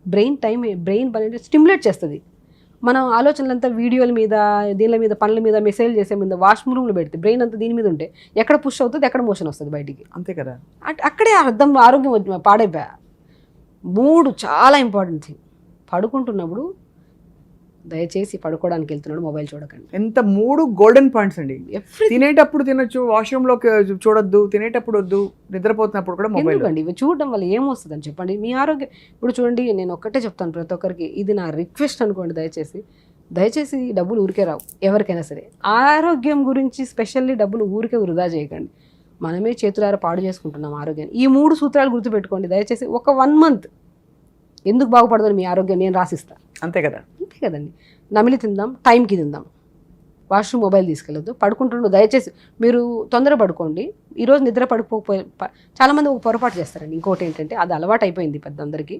బ్రెయిన్ పని స్టిమ్యులేట్ చేస్తుంది. మనం ఆలోచనలంతా వీడియోల మీద, దీనిల మీద, పనుల మీద, మెసేజ్ చేసే మీద వాష్రూమ్ రూమ్లో పెడితే బ్రెయిన్ అంతా దీని మీద ఉంటే ఎక్కడ పుష్ అవుతుంది, ఎక్కడ మోషన్ వస్తుంది బయటికి. అంతే కదా. అక్కడే అర్థం ఆరోగ్యం పాడైపోయా. 3 చాలా ఇంపార్టెంట్ థింగ్. పడుకుంటున్నప్పుడు దయచేసి పడుకోవడానికి వెళ్తున్నాడు మొబైల్ చూడకండి. ఎంత 3 గోల్డెన్ పాయింట్స్ అండి. తినేటప్పుడు తినొచ్చు, వాష్రూమ్లోకి చూడొద్దు, తినేటప్పుడు వద్దు, నిద్రపోతున్నప్పుడు కూడా మొబైల్. ఎందుకండి ఇవి చూడడం వల్ల ఏమొస్తుందని చెప్పండి, మీ ఆరోగ్యం. ఇప్పుడు చూడండి, నేను ఒక్కటే చెప్తాను ప్రతి ఒక్కరికి, ఇది నా రిక్వెస్ట్ అనుకోండి, దయచేసి డబ్బులు ఊరికే రావు ఎవరికైనా సరే. ఆరోగ్యం గురించి స్పెషల్లీ డబ్బులు ఊరికే వృధా చేయకండి. మనమే చేతులారా పాడు చేసుకుంటున్నాం ఆరోగ్యాన్ని. ఈ 3 సూత్రాలు గుర్తుపెట్టుకోండి దయచేసి. ఒక 1 month ఎందుకు బాగుపడదని మీ ఆరోగ్యం నేను రాసిస్తాను. అంతే కదండి. నమిలి తిందాం, టైంకి తిందాం, వాష్రూమ్ మొబైల్ తీసుకెళ్ళొద్దు. పడుకుంటుండో దయచేసి మీరు తొందర పడుకోండి. ఈరోజు నిద్ర పడుకోకపోయి చాలామంది ఒక పొరపాటు చేస్తారండి. ఇంకోటి ఏంటంటే, అది అలవాటు అయిపోయింది పెద్దందరికీ.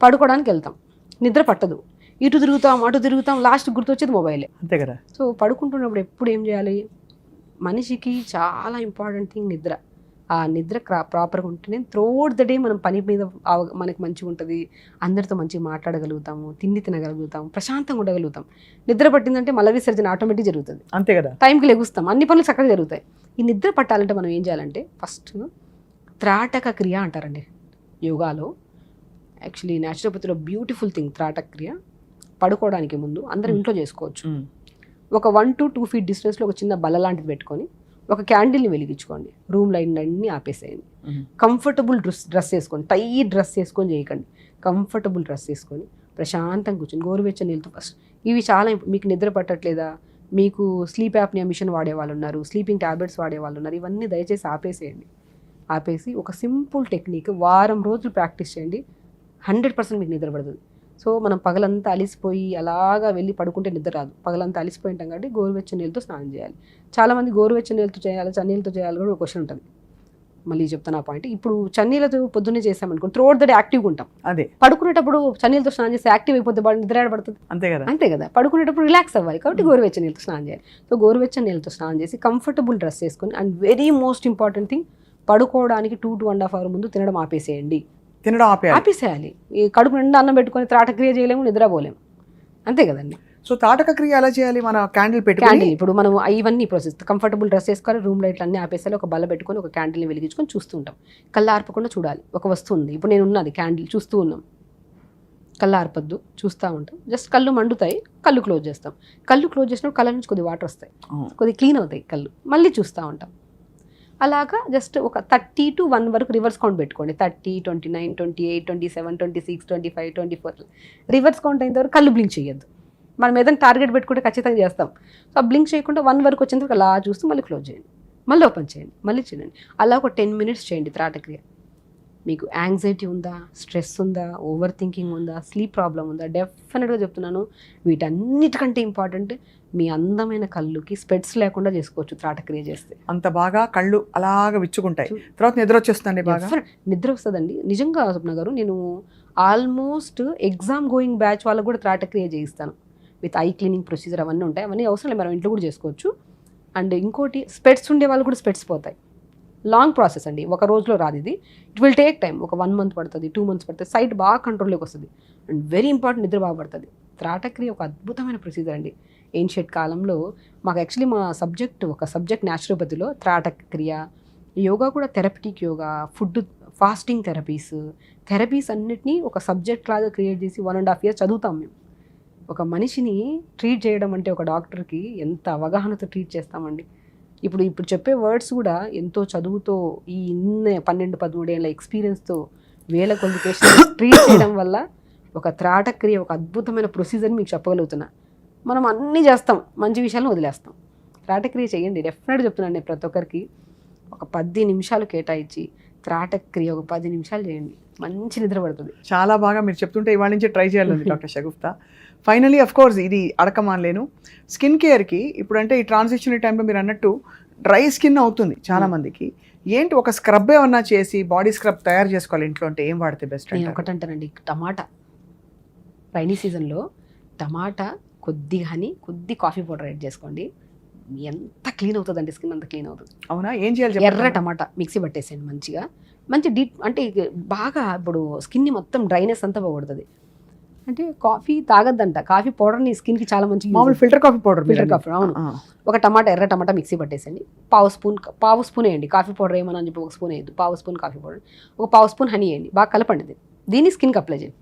పడుకోవడానికి వెళ్తాం, నిద్ర పట్టదు, ఇటు తిరుగుతాం అటు తిరుగుతాం, లాస్ట్ గుర్తొచ్చేది మొబైలే. అంతే కదా. సో పడుకుంటున్నప్పుడు ఎప్పుడు ఏం చేయాలి, మనిషికి చాలా ఇంపార్టెంట్ థింగ్ నిద్ర. ఆ నిద్ర ప్రాపర్గా ఉంటేనే త్రూఅవుట్ ద డే మనం పని మీద మనకి మంచిగా ఉంటుంది, అందరితో మంచిగా మాట్లాడగలుగుతాము, తిండి తినగలుగుతాము, ప్రశాంతంగా ఉండగలుగుతాం. నిద్ర పట్టిందంటే మల విసర్జన ఆటోమేటిక్ జరుగుతుంది. అంతే కదా. టైంకి లెగుస్తాం, అన్ని పనులు చక్కగా జరుగుతాయి. ఈ నిద్ర పట్టాలంటే మనం ఏం చేయాలంటే, ఫస్ట్ త్రాటక క్రియ అంటారండి యోగాలో. యాక్చువల్లీ న్యాచురోపతిలో బ్యూటిఫుల్ థింగ్ త్రాటక క్రియ. పడుకోవడానికి ముందు అందరం ఇంట్లో చేసుకోవచ్చు. ఒక 1 to 2 feet డిస్టెన్స్లో ఒక చిన్న బల్ల లాంటిది పెట్టుకొని ఒక క్యాండిల్ని వెలిగించుకోండి, రూమ్ లైట్ అన్నీ ఆపేసేయండి. కంఫర్టబుల్ డ్రెస్ వేసుకోండి, టైట్ డ్రెస్ వేసుకొని చేయకండి, కంఫర్టబుల్ డ్రెస్ వేసుకొని ప్రశాంతంగా కూర్చొని గోరువెచ్చని నీళ్ళతో ఫస్ట్. ఇవి చాలా మీకు నిద్ర పట్టట్లేదా, మీకు స్లీప్ యాప్నియా మిషన్ వాడే వాళ్ళు ఉన్నారు, స్లీపింగ్ ట్యాబ్లెట్స్ వాడే వాళ్ళు ఉన్నారు, ఇవన్నీ దయచేసి ఆపేసేయండి. ఆపేసి ఒక సింపుల్ టెక్నిక్ వారం రోజులు ప్రాక్టీస్ చేయండి, 100% మీకు నిద్ర పడుతుంది. సో మనం పగలంతా అలిసిపోయి అలాగా వెళ్ళి పడుకుంటే నిద్ర రాదు. పగలంతా అలిసిపోయి ఉంటాం కాబట్టి గోరువెచ్చని నీళ్ళతో స్నానం చేయాలి. చాలామంది గోరువెచ్చని నీళ్ళతో చేయాలి, చన్నీళ్ళతో చేయాలి కూడా ఒక క్వశ్చన్ ఉంటుంది. మళ్ళీ చెప్తాను ఆ పాయింట్. ఇప్పుడు చన్నీళ్ళతో పొద్దున్నే చేసామనుకో త్రూఅవుట్ ద డే యాక్టివ్గా ఉంటాం. అదే పడుకునేటప్పుడు చన్నీళ్ళతో స్నానం చేస్తే యాక్టివ్ అయిపోతే బాడీ నిద్ర పడుతుంది. అంతే కదా. పడుకునేటప్పుడు రిలాక్స్ అవ్వాలి కాబట్టి గోరువెచ్చని నీళ్ళతో స్నానం చేయాలి. సో గోరువెచ్చని నీళ్ళతో స్నానం చేసి కంఫర్టబుల్ డ్రెస్ వేసుకొని, and very most important thing, పడుకోవడానికి 2-2.5 hours ముందు తినడం ఆపేసేయండి. ఆపేసేయాలి. ఈ కడుపు నిండా అన్నం పెట్టుకొని త్రాటక్రియ చేయలేము, నిద్రపోలేము. అంతే కదండి. సో తాటక క్రియ ఎలా చేయాలి? మన క్యాండిల్ పెట్టుకొని ఇప్పుడు మనం ఇవన్నీ ప్రాసెస్, కంఫర్టబుల్ డ్రెస్ వేసుకోవాలి, రూమ్ లైట్లు అన్నీ ఆపేసాలి, ఒక బల్ల పెట్టుకొని ఒక క్యాండిల్ని వెలిగించుకొని చూస్తూ ఉంటాం. కళ్ళు ఆర్పకుండా చూడాలి. ఒక వస్తువు ఉంది, ఇప్పుడు నేను ఉన్నది క్యాండిల్ చూస్తూ ఉన్నాం, కళ్ళు ఆర్పద్దు, చూస్తూ ఉంటాం. జస్ట్ కళ్ళు మండుతాయి, కళ్ళు క్లోజ్ చేస్తాం. కళ్ళు క్లోజ్ చేసినప్పుడు కళ్ళ నుంచి కొద్దిగా వాటర్ వస్తాయి, కొద్దిగా క్లీన్ అవుతాయి కళ్ళు, మళ్ళీ చూస్తూ ఉంటాం. అలాగా జస్ట్ ఒక 30 to 1 వరకు రివర్స్ కౌంట్ పెట్టుకోండి. 30, 29, 28, 27, 26, 25, 24 రివర్స్ కౌంట్ అయిన వరకు కళ్ళు బ్లింక్ చేయొద్దు. మనం ఏదైనా టార్గెట్ పెట్టుకుంటే ఖచ్చితంగా చేస్తాం. సో బ్లింక్ చేయకుండా 1 వరకు వచ్చేందుకు అలా చూస్తూ మళ్ళీ క్లోజ్ చేయండి, మళ్ళీ ఓపెన్ చేయండి, మళ్ళీ చేయండి. అలా ఒక 10 minutes చేయండి త్రాటక్రియ. మీకు యాంగ్జైటీ ఉందా, స్ట్రెస్ ఉందా, ఓవర్ థింకింగ్ ఉందా, స్లీప్ ప్రాబ్లం ఉందా, డెఫినెట్గా చెప్తున్నాను, వీటన్నిటికంటే ఇంపార్టెంట్ మీ అందమైన కళ్ళుకి స్పెట్స్ లేకుండా చేసుకోవచ్చు త్రాటక్రియ చేస్తే. అంత బాగా కళ్ళు అలాగా విచ్చుకుంటాయి, తర్వాత నిద్ర వచ్చేస్తుందండి. బాగా నిద్ర వస్తుందండి నిజంగా. స్వప్న గారు, నేను ఆల్మోస్ట్ ఎగ్జామ్ గోయింగ్ బ్యాచ్ వాళ్ళకు కూడా త్రాటక్రియ చేయిస్తాను. విత్ ఐ క్లీనింగ్ ప్రొసీజర్ అవన్నీ ఉంటాయి. అవన్నీ అవసరం లేదు, మనం ఇంట్లో కూడా చేసుకోవచ్చు. అండ్ ఇంకోటి, స్పెట్స్ ఉండే వాళ్ళు కూడా స్పెట్స్ పోతాయి. లాంగ్ ప్రాసెస్ అండి, ఒక రోజులో రాదు ఇది. It will take time. ఒక 1 month పడుతుంది, 2 months పడుతుంది. సైట్ బాగా కంట్రోల్లోకి వస్తుంది. అండ్ వెరీ ఇంపార్టెంట్, నిద్ర బాగా పడుతుంది. త్రాటక్రియ ఒక అద్భుతమైన ప్రొసీజర్ అండి. ఏన్షియట్ కాలంలో మాకు యాక్చువల్లీ మా సబ్జెక్ట్ న్యాచురోపతిలో త్రాటక్రియ, యోగా కూడా therapeutic yoga, food fasting therapies అన్నిటినీ ఒక సబ్జెక్ట్ లాగా క్రియేట్ చేసి 1.5 years చదువుతాం మేము. ఒక మనిషిని ట్రీట్ చేయడం అంటే ఒక డాక్టర్కి ఎంత అవగాహనతో ట్రీట్ చేస్తామండి. ఇప్పుడు చెప్పే వర్డ్స్ కూడా ఎంతో చదువుతో, ఈ 12-13 ఏళ్ళ ఎక్స్పీరియన్స్తో, వేల కొద్ది పేషెంట్స్ ట్రీట్ చేయడం వల్ల ఒక త్రాటక్రియ ఒక అద్భుతమైన ప్రొసీజర్ని మీకు చెప్పగలుగుతున్నా. మనం అన్నీ చేస్తాం, మంచి విషయాలను వదిలేస్తాం. త్రాటక్రియ చేయండి, డెఫినెట్గా చెప్తున్నాను నేను ప్రతి ఒక్కరికి. ఒక 10 నిమిషాలు కేటాయించి త్రాటక్రియ ఒక 10 నిమిషాలు చేయండి, మంచి నిద్ర పడుతుంది. చాలా బాగా మీరు చెప్తుంటే ఇవాళ నుంచి ట్రై చేయాలి doctor Shagufta. Finally of course ఇది అడకమానలేను, స్కిన్ కేర్కి ఇప్పుడు అంటే ఈ ట్రాన్సిషన్ టైంలో మీరు అన్నట్టు డ్రై స్కిన్ అవుతుంది చాలా మందికి. ఏంటి ఒక స్క్రబ్ ఏమన్నా చేసి బాడీ స్క్రబ్ తయారు చేసుకోవాలి ఇంట్లో అంటే ఏం వాడితే బెస్ట్? నేను ఒకటంటానండి, టమాటా. రైనీ సీజన్లో టమాటా, కొద్ది హనీ, కొద్ది కాఫీ పౌడర్ యాడ్ చేసుకోండి, ఎంత క్లీన్ అవుతుందండి స్కిన్, అంత క్లీన్ అవుతుంది. అవునా? ఏం చేయాలి? ఎర్ర టమాటా మిక్సీ పట్టేసేయండి మంచిగా, మంచి డీప్ అంటే బాగా ఇప్పుడు స్కిన్ని మొత్తం డ్రైనెస్ అంతా పోగొడుతుంది. అంటే కాఫీ తాగద్దంట, కాఫీ పౌడర్ని స్కిన్కి చాలా మంచి, మామూలు ఫిల్టర్ కాఫీ పౌడర్. అవును. ఒక ఎర్ర టమాటా మిక్సీ పట్టేసండి, పావు స్పూన్ వేయండి. కాఫీ పౌడర్ ఏమన్నా అని చెప్పి 1 స్పూన్ వేయద్దు, పావు స్పూన్ కాఫీ పౌడర్, ఒక పావు స్పూన్ హనీ వేయండి, బాగా కలపండి. దీన్ని స్కిన్కి అప్లై చేయండి.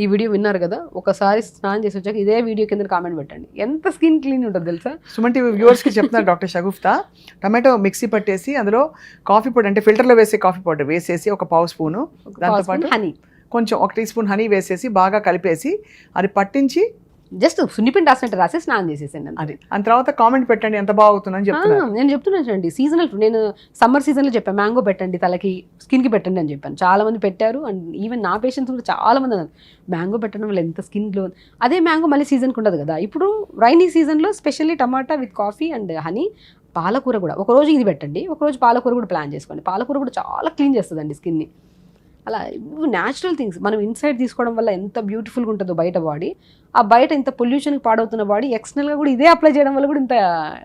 ఈ వీడియో విన్నారు కదా, ఒకసారి స్నానం చేసి వచ్చాక ఇదే వీడియో కింద కామెంట్ పెట్టండి, ఎంత స్కిన్ క్లీన్ ఉంటుంది తెలుసా. సుమన్ టీవీ వ్యూవర్స్కి చెప్తున్నారు డాక్టర్ షగుఫ్తా, టమాటో మిక్సీ పట్టేసి అందులో కాఫీ పౌడర్ అంటే ఫిల్టర్లో వేసే కాఫీ పౌడర్ వేసేసి ఒక పావు స్పూను, దాంతోపాటు హనీ, కొంచెం 1 teaspoon హనీ వేసేసి బాగా కలిపేసి అది పట్టించి జస్ట్ సున్నిపిండి రాసినట్టు రాసి స్నానం చేసేసాను. అది దాని తర్వాత కామెంట్ పెట్టండి ఎంత బాగుతుందని చెప్తున్నాను. నేను చెప్తున్నానండి, సీజనల్, నేను సమ్మర్ సీజన్లో చెప్పాను మ్యాంగో పెట్టండి తలకి, స్కిన్కి పెట్టండి అని చెప్పాను. చాలా మంది పెట్టారు. అండ్ ఈవెన్ నా పేషెంట్స్ కూడా చాలా మంది అన్నారు మ్యాంగో పెట్టడం వల్ల ఎంత స్కిన్ గ్లో. అదే మ్యాంగో మళ్ళీ సీజన్కి ఉండదు కదా. ఇప్పుడు రైనీ సీజన్లో specially tomato with coffee and honey, పాలకూర కూడా ఒకరోజు ఇది పెట్టండి, ఒకరోజు పాలకూర కూడా ప్లాన్ చేసుకోండి. పాలకూర కూడా చాలా క్లీన్ చేస్తుందండి స్కిన్ని. అలా న్యాచురల్ థింగ్స్ మనం ఇన్సైడ్ తీసుకోవడం వల్ల ఎంత బ్యూటిఫుల్గా ఉంటుందో బయట బాడీ, ఆ బయట ఇంత పొల్యూషన్కి పాడవుతున్న బాడీ ఎక్స్టర్నల్గా కూడా ఇదే అప్లై చేయడం వల్ల కూడా ఇంత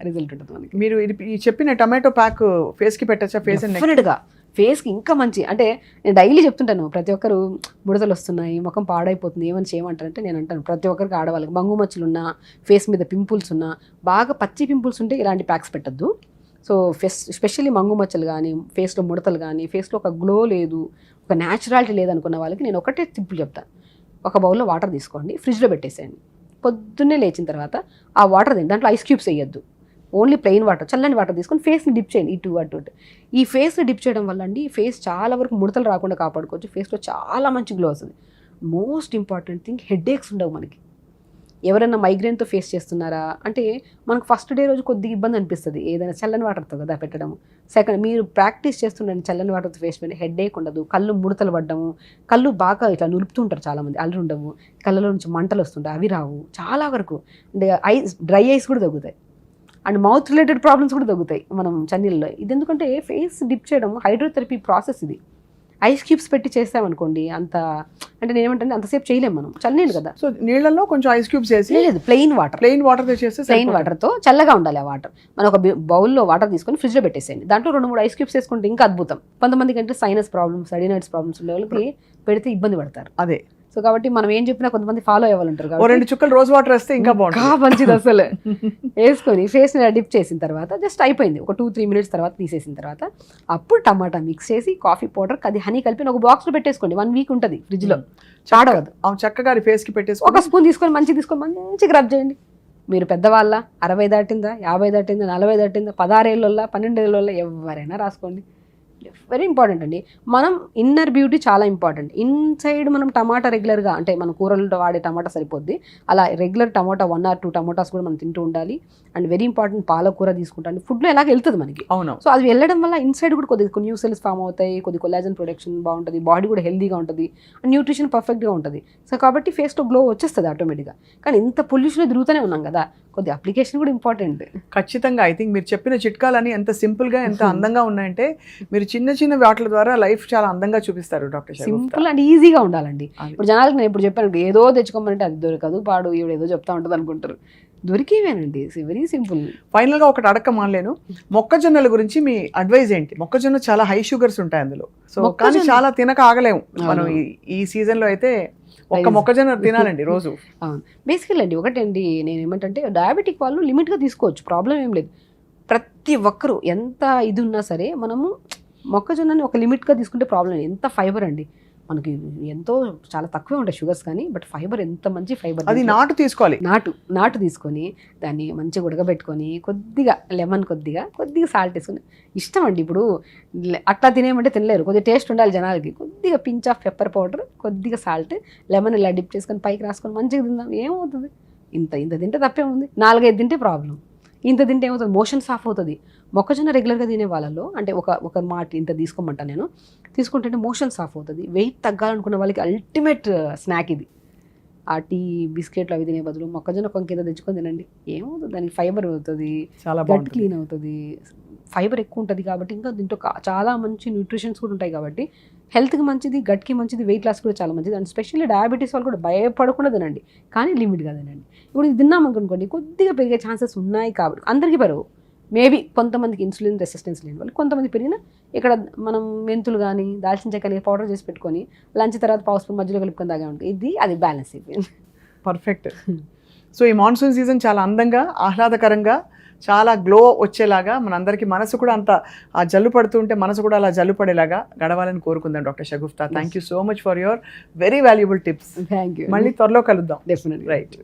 రిజల్ట్ ఉంటుంది మనకి. మీరు ఈ చెప్పిన టమాటో ప్యాక్ ఫేస్కి పెట్టచ్చా? డెఫినెట్గా ఫేస్కి ఇంకా మంచి. అంటే నేను డైలీ చెప్తుంటాను, ప్రతి ఒక్కరు ముడతలు వస్తున్నాయి, ముఖం పాడైపోతుంది, ఏమని చేయమంటారంటే నేను అంటాను ప్రతి ఒక్కరికి, ఆడవాళ్ళకి మంగు మచ్చలు ఉన్నా, ఫేస్ మీద పింపుల్స్ ఉన్నా, బాగా పచ్చి పింపుల్స్ ఉంటే ఇలాంటి ప్యాక్స్ పెట్టద్దు. సో స్పెషల్లీ మంగు మచ్చలు కానీ, ఫేస్లో ముడతలు కానీ, ఫేస్లో ఒక గ్లో లేదు, ఒక న్యాచురాలిటీ లేదనుకున్న వాళ్ళకి నేను ఒకటే టిప్పులు చెప్తాను. ఒక బౌల్లో వాటర్ తీసుకోండి, ఫ్రిడ్జ్లో పెట్టేసేయండి. పొద్దున్నే లేచిన తర్వాత ఆ వాటర్ తిండి, దాంట్లో ఐస్ క్యూబ్స్ వేయద్దు, ఓన్లీ ప్లెయిన్ వాటర్, చల్లని వాటర్ తీసుకొని ఫేస్ని డిప్ చేయండి, ఇటు అటు. ఈ ఫేస్ని డిప్ చేయడం వల్ల అండి ఫేస్ చాలా వరకు ముడతలు రాకుండా కాపాడుకోవచ్చు, ఫేస్లో చాలా మంచి గ్లో వస్తుంది. మోస్ట్ ఇంపార్టెంట్ థింగ్, హెడేక్స్ ఉండవు మనకి. ఎవరైనా మైగ్రేన్తో ఫేస్ చేస్తున్నారా అంటే మనకు ఫస్ట్ డే రోజు కొద్దిగా ఇబ్బంది అనిపిస్తుంది, ఏదైనా చల్లని వాటర్తో కదా పెట్టడం. సెకండ్, మీరు ప్రాక్టీస్ చేస్తుండండి చల్లని వాటర్తో ఫేస్ పెట్టి హెడేక్ ఉండదు, కళ్ళు ముడతలు పడ్డము, కళ్ళు బాగా ఇట్లా నులుపుతుంటారు చాలామంది, అల్లు ఉండవు, కళ్ళలో నుంచి మంటలు వస్తుంటాయి, అవి రావు చాలా వరకు. అంటే డ్రై ఐస్ కూడా తగ్గుతాయి అండ్ మౌత్ రిలేటెడ్ ప్రాబ్లమ్స్ కూడా తగ్గుతాయి మనం చన్నీళ్ళలో. ఇది ఎందుకంటే ఫేస్ డిప్ చేయడం హైడ్రోథెరపీ ప్రాసెస్ ఇది. ఐస్ క్యూబ్స్ పెట్టి చేస్తామనుకోండి అంత అంటే నేను ఏమంటే అంతసేపు చేయలేము మనం, చల్లనీళ్ళు కదా. సో నీళ్ళల్లో కొంచెం ఐస్ క్యూబ్స్ వేసి లేదు, ప్లెయిన్ వాటర్ చేస్తే ప్లెయిన్ వాటర్తో చల్లగా ఉండాలి ఆ వాటర్. మనం ఒక బౌల్లో వాటర్ తీసుకొని ఫ్రిడ్జ్లో పెట్టేసేయండి, దాంట్లో 2-3 ఐస్ క్యూబ్స్ వేసుకుంటే ఇంకా అద్భుతం. కొంతమందికి అంటే సైనస్ ప్రాబ్లమ్స్, అడినైటిస్ ప్రాబ్లమ్స్ ఉండే వాళ్ళకి పెడితే ఇబ్బంది పడతారు. అదే సో కాబట్టి మనం ఏం చెప్పినా కొంతమంది ఫాలో అవ్వాలంటారు. 2 చుక్కలు రోజ్ వాటర్ వేస్తే ఇంకా బాగుంటుంది, మంచిది అసలు. వేసుకొని ఫేస్ని డిప్ చేసిన తర్వాత జస్ట్ అయిపోయింది, ఒక 2-3 మినిట్స్ తర్వాత తీసేసిన తర్వాత అప్పుడు టమాటా మిక్స్ చేసి కాఫీ పౌడర్ అది హనీ కలిపి ఒక బాక్స్లో పెట్టేసుకోండి. 1 వీక్ ఉంటుంది ఫ్రిడ్జ్లో, చాడవదు. చక్కగా ఫేస్కి పెట్టేసి ఒక స్పూన్ తీసుకొని మంచిగా రబ్ చేయండి. మీరు పెద్దవాళ్ళ 60 దాటిందా, 50 దాటిందా, 40 దాటిందా, 16 ఏళ్ళ 12 ఏళ్ళ ఎవరైనా రాసుకోండి. వెరీ ఇంపార్టెంట్ అండి. మనం ఇన్నర్ బ్యూటీ చాలా ఇంపార్టెంట్. ఇన్సైడ్ మనం టమాటా రెగ్యులర్గా అంటే మన కూరల్లో వాడే టమాటా సరిపోద్ది, అలా రెగ్యులర్ టమాటా 1 or 2 టమాటాస్ కూడా మనం తింటూ ఉండాలి. అండ్ వెరీ ఇంపార్టెంట్ పాలకూర తీసుకుంటాను, ఫుడ్లో ఎలాగ వెళ్తుంది మనకి. అవును. సో అది వెళ్ళడం వల్ల ఇన్సైడ్ కూడా కొద్దిగా న్యూ సెల్స్ ఫామ్ అవుతాయి, కొద్ది కొలాజన్ ప్రొడక్షన్ బాగుంటుంది, బాడీ కూడా హెల్దీగా ఉంటుంది, అండ్ న్యూట్రిషన్ పర్ఫెక్ట్గా ఉంటుంది. సో కాబట్టి ఫేస్లో గ్లో వచ్చేస్తుంది ఆటోమేటిక్గా. కానీ ఇంత పొల్యూషన్ తిరుగుతూనే ఉన్నాం కదా, కొద్ది అప్లికేషన్ కూడా ఇంపార్టెంట్. ఖచ్చితంగా. ఐ థింక్ మీరు చెప్పిన చిట్కాలని ఎంత సింపుల్గా ఎంత అందంగా ఉన్నాయంటే మీరు చిన్న వాటి ద్వారా లైఫ్ చాలా అందంగా చూపిస్తారు డాక్టర్ షగుఫ్తా. సింపుల్ అండ్ ఈజీగా ఉండాలండి. ఇప్పుడు జనాలకు నేను ఇప్పుడు చెప్పాను ఏదో తెచ్చుకోమంటే అది దొరకదు, పాడు ఈవిడ ఏదో చెప్తా ఉంటుంది అనుకుంటారు, దొరికేవేనండి. Very simple. ఫైనల్గా ఒకటి అడక్క మానలేను, మొక్కజొన్నల గురించి మీ అడ్వైజ్ ఏంటి? మొక్కజొన్న చాలా హై షుగర్స్ ఉంటాయి అందులో, సో కానీ చాలా తినక ఆగలేము మనం. ఈ సీజన్లో అయితే ఒక్క మొక్కజొన్న తినాలండి రోజు. అవును, బేసికల్ అండి. ఒకటండి నేను ఏమంటే డయాబెటిక్ వాళ్ళు లిమిట్గా తీసుకోవచ్చు, ప్రాబ్లం ఏం లేదు. ప్రతి ఒక్కరూ ఎంత ఇది ఉన్నా సరే మనము మొక్కజొన్నని ఒక లిమిట్గా తీసుకుంటే ప్రాబ్లం. ఎంత ఫైబర్ అండి మనకి, ఎంతో చాలా తక్కువే ఉంటాయి షుగర్స్ కానీ, బట్ ఫైబర్ ఎంత మంచి ఫైబర్. అది నాటు తీసుకోవాలి, నాటు తీసుకొని దాన్ని మంచిగా ఉడకబెట్టుకొని కొద్దిగా లెమన్ కొద్దిగా సాల్ట్ వేసుకొని, ఇష్టం అండి. ఇప్పుడు అట్లా తినేయమంటే తినలేరు, కొద్దిగా టేస్ట్ ఉండాలి జనాలకి. కొద్దిగా పించ్ ఆఫ్ పెప్పర్ పౌడర్, కొద్దిగా సాల్ట్, లెమన్ ఇలా డిప్ చేసుకొని పైకి రాసుకొని మంచిగా తిందాం, ఏమవుతుంది? ఇంత తింటే తప్పే ఉంది. 4-5 తింటే ప్రాబ్లం, ఇంత తింటే ఏమవుతుంది? మోషన్స్ ఆఫ్ అవుతుంది. మొక్కజొన్న రెగ్యులర్గా తినే వాళ్ళలో అంటే ఒక మాట ఇంత తీసుకోమంటా నేను, తీసుకుంటే మోషన్స్ ఆఫ్ అవుతుంది. వెయిట్ తగ్గాలనుకున్న వాళ్ళకి అల్టిమేట్ స్నాక్ ఇది. ఆ టీ బిస్కెట్లు అవి తినే బదులు మొక్కజొన్న కొంచెం కింద తెచ్చుకొని తినండి, ఏమవుతుంది? దానికి ఫైబర్ అవుతుంది, గట్ క్లీన్ అవుతుంది, ఫైబర్ ఎక్కువ ఉంటుంది కాబట్టి ఇంకా దీంట్లో చాలా మంచి న్యూట్రిషన్స్ కూడా ఉంటాయి కాబట్టి హెల్త్కి మంచిది, గట్కి మంచిది, వెయిట్ లాస్ కూడా చాలా మంచిది. అండ్ స్పెషల్లీ డయాబెటీస్ వాళ్ళు కూడా భయపడకుండా తినండి, కానీ లిమిట్గా తినండి. ఇప్పుడు ఇది తిన్నామనుకోండి కొద్దిగా పెరిగే ఛాన్సెస్ ఉన్నాయి కాబట్టి అందరికీ పెరగవు. మేబీ కొంతమందికి ఇన్సులిన్ రెసిస్టెన్స్ లేని వాళ్ళు, కొంతమంది పెరిగిన ఇక్కడ మనం మెంతులు కానీ దాల్చిన చెక్కని పౌడర్ చేసి పెట్టుకొని లంచ్ తర్వాత పావు స్పూన్ మధ్యలో కలుపుకొని తాగా ఉంటుంది, అది బ్యాలెన్స్ అయిపోయింది. పర్ఫెక్ట్. సో ఈ మాన్సూన్ సీజన్ చాలా అందంగా ఆహ్లాదకరంగా చాలా గ్లో వచ్చేలాగా మనందరికీ మనసు కూడా అంత ఆ జల్లు పడుతుంటే మనసు కూడా అలా జల్లు పడేలాగా గడవాలని కోరుకుందాం doctor Shagufta. Thank you so much for your very valuable tips. Thank you. మళ్ళీ త్వరలో కలుద్దాం. డెఫినెట్లీ. రైట్.